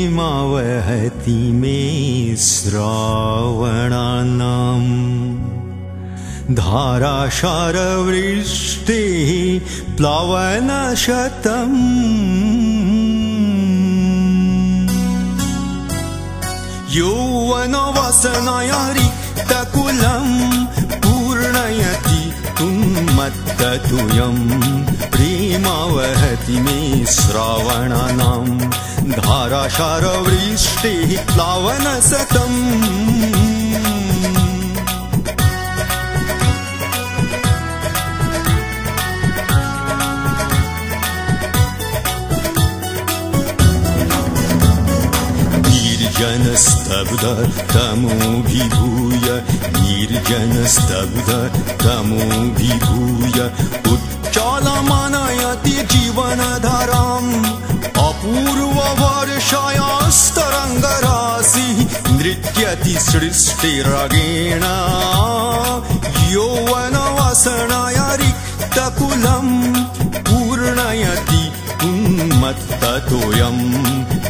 प्रेमावहति मे श्रावणानाम् धाराशारवृष्टेः प्लवनशतम् यौवनवासनया रिक्तकुलं पूर्णयति उन्मत्ततुयं प्रेमावहति मे श्रावणानां धाराशारवृष्टेः प्लवनशतम् निर्जनस्तब्धतमोभिभूय निर्जनस्तब्धतमोभिभूय उच्चालमानयति जीवनधाराम् अपूर्ववर्षायास्तरङ्गराशिः नृत्यति सृष्टिरागेण यौवनवासनया रिक्तकुलं पूर्णयति उन्मत्ततोयम्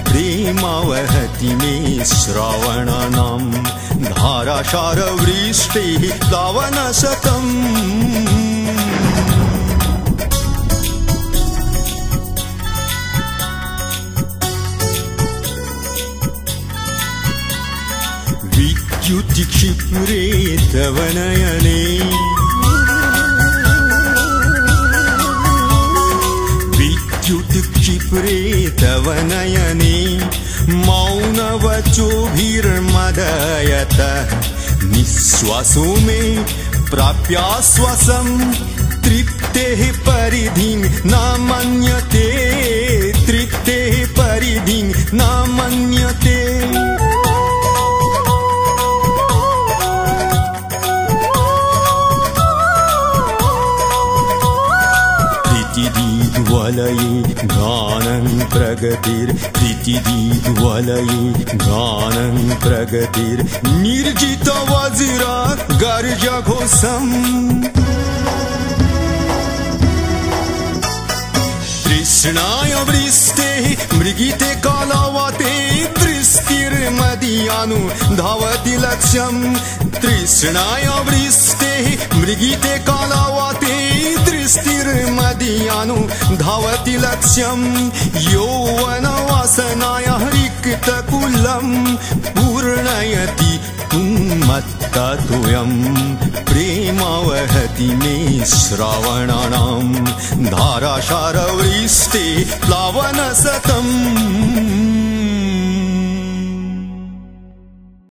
प्रेमावहति मे श्रावणानां धाराशारवृष्टेः प्लवनशतम् विद्युत्क्षिप्रे तव नयने विद्युत्क्षिप्रे तव नयने मौनवचोभिर्मदयतः निःश्वासो मे प्राप्याश्वासं तृप्तेः परिधिं न मन्यते तृप्तेः परिधिं न मन्यते वलये गानं प्रगतिर् प्रीतिदीप्वलये गानं प्रगतिर् निर्जितवज्र गर्जघोषम् तृष्णाय वृष्टेः मृगिते कालवते दृष्टिर्मदीयानु धावति लक्ष्यम् तृष्णाय वृष्टेः मृगिते कालवते दृष्टिर्मदीयानु धावति लक्ष्यम् यौवनवासनया रिक्तकुलं पूर्णयति उन्मत्ततोयं प्रेमावहति मे श्रावणानां धाराशारवृष्टेः प्लवनशतम्